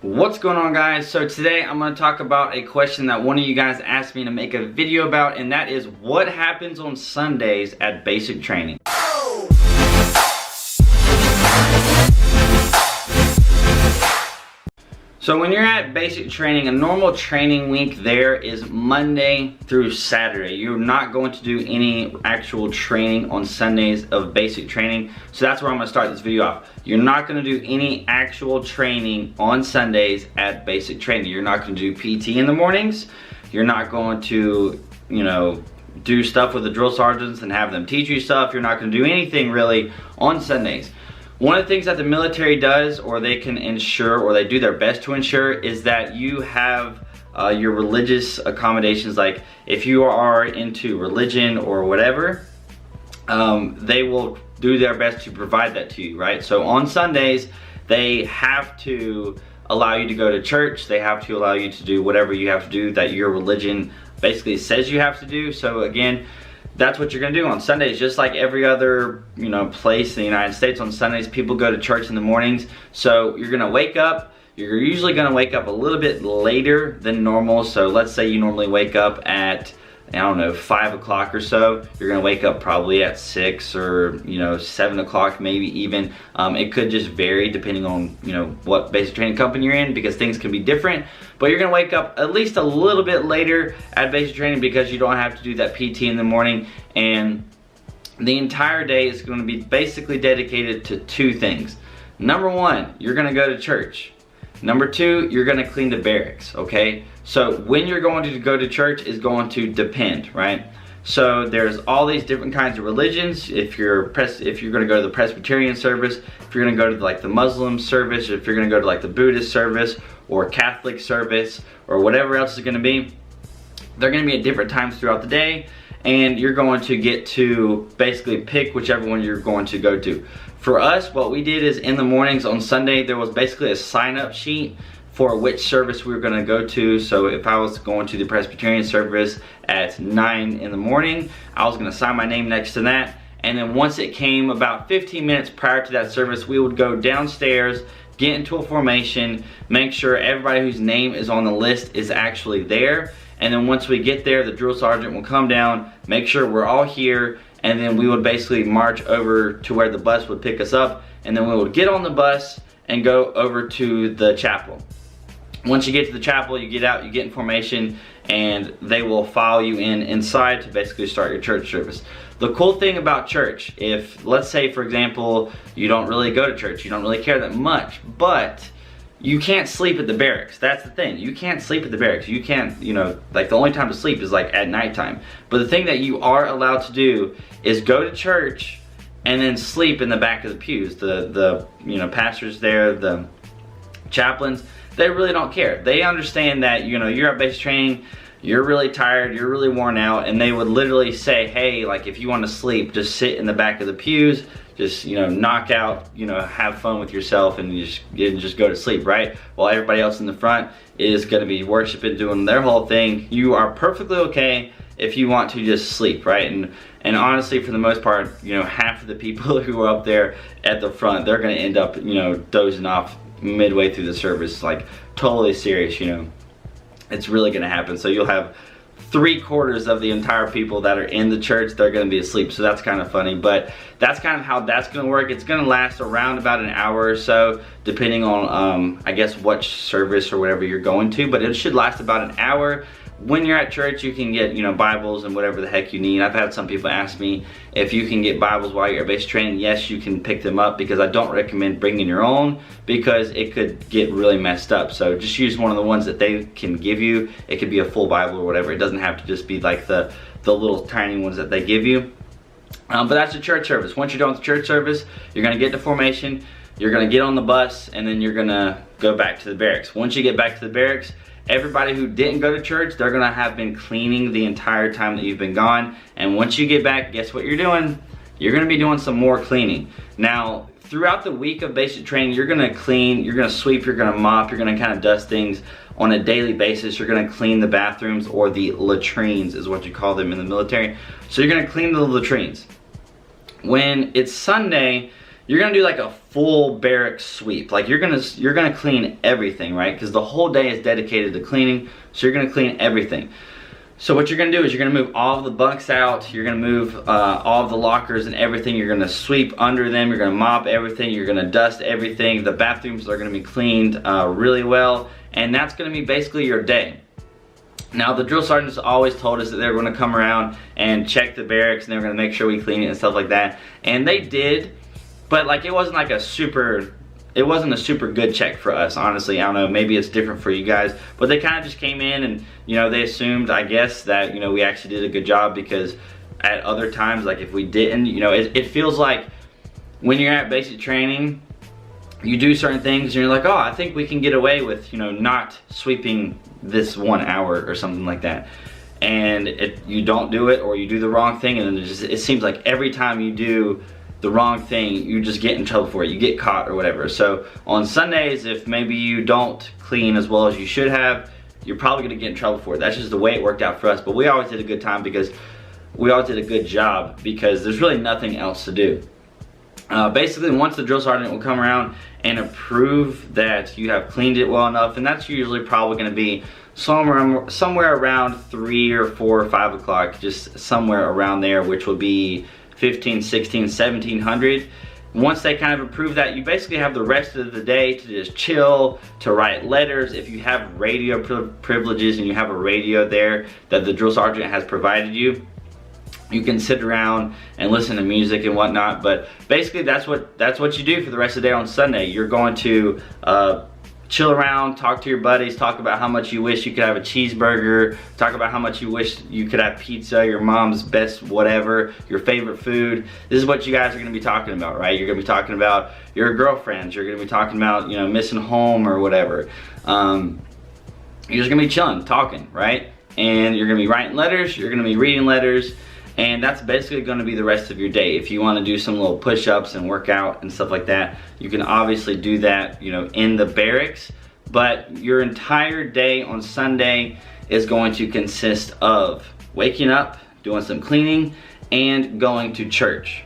What's going on, guys? So today I'm going to talk about a question that one of you guys asked me to make a video about, and that is what happens on Sundays at basic training. So when you're at basic training, a normal training week there is Monday through Saturday. You're not going to do any actual training on Sundays of basic training. So that's where I'm going to start this video off. You're not going to do any actual training on Sundays at basic training. You're not going to do PT in the mornings. You're not going to, do stuff with the drill sergeants and have them teach you stuff. You're not going to do anything really on Sundays. One of the things that the military does, or they can ensure, or they do their best to ensure, is that you have your religious accommodations. Like if you are into religion or whatever, they will do their best to provide that to you, right? So on Sundays, they have to allow you to go to church. They have to allow you to do whatever you have to do that your religion basically says you have to do. So again, that's what you're gonna do on Sundays. Just like every other place in the United States, on Sundays people go to church in the mornings. So you're gonna wake up, you're usually gonna wake up a little bit later than normal. So let's say you normally wake up at, I don't know, 5 o'clock or so. You're gonna wake up probably at 6 or 7 o'clock, maybe even. It could just vary depending on what basic training company you're in, because things can be different. But you're gonna wake up at least a little bit later at basic training because you don't have to do that PT in the morning. And the entire day is gonna be basically dedicated to two things. Number one, you're gonna go to church. Number two, you're gonna clean the barracks, okay? So when you're going to go to church is going to depend, right? So there's all these different kinds of religions. If you're gonna go to the Presbyterian service, if you're gonna go to like the Muslim service, if you're gonna go to like the Buddhist service or Catholic service or whatever else is gonna be, they're gonna be at different times throughout the day, and you're going to get to basically pick whichever one you're going to go to. For us, what we did is in the mornings on Sunday, there was basically a sign-up sheet for which service we were going to go to. So if I was going to the Presbyterian service at 9 in the morning, I was going to sign my name next to that. And then once it came about 15 minutes prior to that service, we would go downstairs, get into a formation, make sure everybody whose name is on the list is actually there. And then once we get there, the drill sergeant will come down, make sure we're all here, and then we would basically march over to where the bus would pick us up, and then we would get on the bus and go over to the chapel. Once you get to the chapel, you get out, you get in formation, and they will file you inside to basically start your church service. The cool thing about church, if let's say for example you don't really go to church, you don't really care that much, but you can't sleep at the barracks. That's the thing. You can't sleep at the barracks. You can't, like the only time to sleep is like at nighttime. But the thing that you are allowed to do is go to church and then sleep in the back of the pews. The pastors there, the chaplains, they really don't care. They understand that, you're at basic training, you're really tired, you're really worn out, and they would literally say, hey, like if you want to sleep, just sit in the back of the pews, just knock out, have fun with yourself, and you just go to sleep, right? While everybody else in the front is going to be worshiping, doing their whole thing. You are perfectly okay if you want to just sleep, right? And honestly, for the most part, half of the people who are up there at the front, they're going to end up dozing off midway through the service, like totally serious. It's really going to happen. So you'll have 3/4 of the entire people that are in the church, they're going to be asleep. So that's kind of funny, but that's kind of how that's going to work. It's going to last around about an hour or so, depending on I guess what service or whatever you're going to, but it should last about an hour. When you're at church, you can get Bibles and whatever the heck you need. I've had some people ask me if you can get Bibles while you're at basic training. Yes, you can pick them up, because I don't recommend bringing your own because it could get really messed up. So just use one of the ones that they can give you. It could be a full Bible or whatever. It doesn't have to just be like the little tiny ones that they give you. But that's the church service. Once you're done with the church service, you're going to get to formation, you're going to get on the bus, and then you're going to go back to the barracks. Once you get back to the barracks, everybody who didn't go to church, they're gonna have been cleaning the entire time that you've been gone. And once you get back, guess what you're doing? You're gonna be doing some more cleaning. Now, throughout the week of basic training, you're gonna clean, you're gonna sweep, you're gonna mop, you're gonna kind of dust things on a daily basis. You're gonna clean the bathrooms, or the latrines is what you call them in the military. So you're gonna clean the latrines. When it's Sunday, you're gonna do like a full barrack sweep. Like you're gonna clean everything, right? Because the whole day is dedicated to cleaning, so you're gonna clean everything. So what you're gonna do is you're gonna move all of the bunks out, you're gonna move all of the lockers and everything, you're gonna sweep under them, you're gonna mop everything, you're gonna dust everything, the bathrooms are gonna be cleaned really well, and that's gonna be basically your day. Now the drill sergeants always told us that they were gonna come around and check the barracks and they were gonna make sure we clean it and stuff like that, and they did, but like it wasn't a super good check for us, honestly. I don't know, maybe it's different for you guys, but they kind of just came in and, you know, they assumed, I guess, that, you know, we actually did a good job, because at other times, like if we didn't, you know, it feels like when you're at basic training, you do certain things and you're like, oh, I think we can get away with, you know, not sweeping this 1 hour or something like that. And you don't do it, or you do the wrong thing, and then it seems like every time you do the wrong thing, you just get in trouble for it, you get caught or whatever. So on Sundays, if maybe you don't clean as well as you should have, you're probably gonna get in trouble for it. That's just the way it worked out for us, but we always did a good time, because we always did a good job, because there's really nothing else to do. Basically, once the drill sergeant will come around and approve that you have cleaned it well enough, and that's usually probably gonna be somewhere around 3 or 4 or 5 o'clock, just somewhere around there, which will be 15, 16, 1700. Once they kind of approve that, you basically have the rest of the day to just chill, to write letters. If you have radio privileges and you have a radio there that the drill sergeant has provided you, you can sit around and listen to music and whatnot. But basically that's what you do for the rest of the day on Sunday. You're going to chill around, talk to your buddies, talk about how much you wish you could have a cheeseburger, talk about how much you wish you could have pizza, your mom's best whatever, your favorite food. This is what you guys are gonna be talking about, right? You're gonna be talking about your girlfriends, you're gonna be talking about, you know, missing home or whatever. You're just gonna be chilling, talking, right? And you're gonna be writing letters, you're gonna be reading letters, and that's basically going to be the rest of your day. If you want to do some little push-ups and work out and stuff like that, you can obviously do that, you know, in the barracks. But your entire day on Sunday is going to consist of waking up, doing some cleaning, and going to church.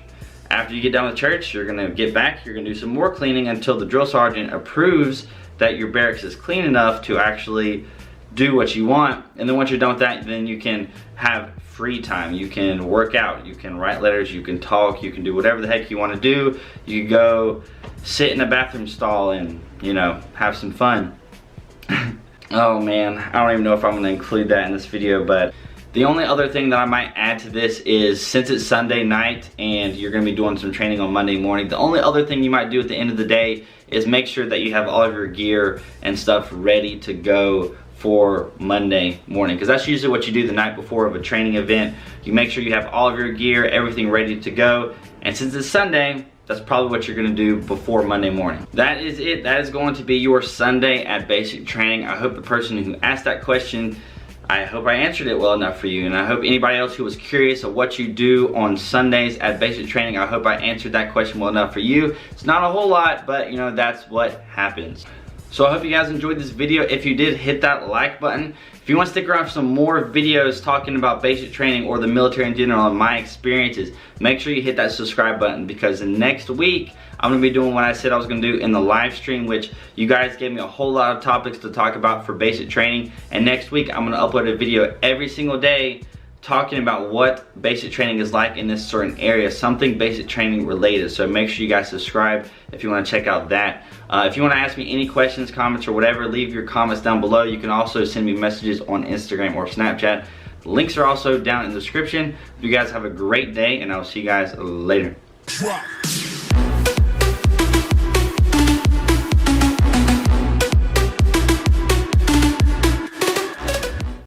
After you get done with church, you're going to get back, you're going to do some more cleaning until the drill sergeant approves that your barracks is clean enough to actually do what you want. And then once you're done with that, then you can have free time. You can work out, you can write letters, you can talk, you can do whatever the heck you want to do. You can go sit in a bathroom stall and, you know, have some fun. Oh man, I don't even know if I'm going to include that in this video, but the only other thing that I might add to this is, since it's Sunday night and you're going to be doing some training on Monday morning, the only other thing you might do at the end of the day is make sure that you have all of your gear and stuff ready to go for Monday morning, because that's usually what you do the night before of a training event. You make sure you have all of your gear, everything ready to go, and since it's Sunday, that's probably what you're gonna do before Monday morning. That is it. That is going to be your Sunday at basic training. I hope the person who asked that question, I hope I answered it well enough for you, and I hope anybody else who was curious of what you do on Sundays at basic training, I hope I answered that question well enough for you. It's not a whole lot, but you know, that's what happens. So I hope you guys enjoyed this video. If you did, hit that like button. If you want to stick around for some more videos talking about basic training or the military in general and my experiences, make sure you hit that subscribe button, because next week I'm going to be doing what I said I was going to do in the live stream, which you guys gave me a whole lot of topics to talk about for basic training. And next week I'm going to upload a video every single day talking about what basic training is like in this certain area, something basic training related. So make sure you guys subscribe if you want to check out that. If you want to ask me any questions, comments, or whatever, leave your comments down below. You can also send me messages on Instagram or Snapchat. The links are also down in the description. You guys have a great day, and I'll see you guys later.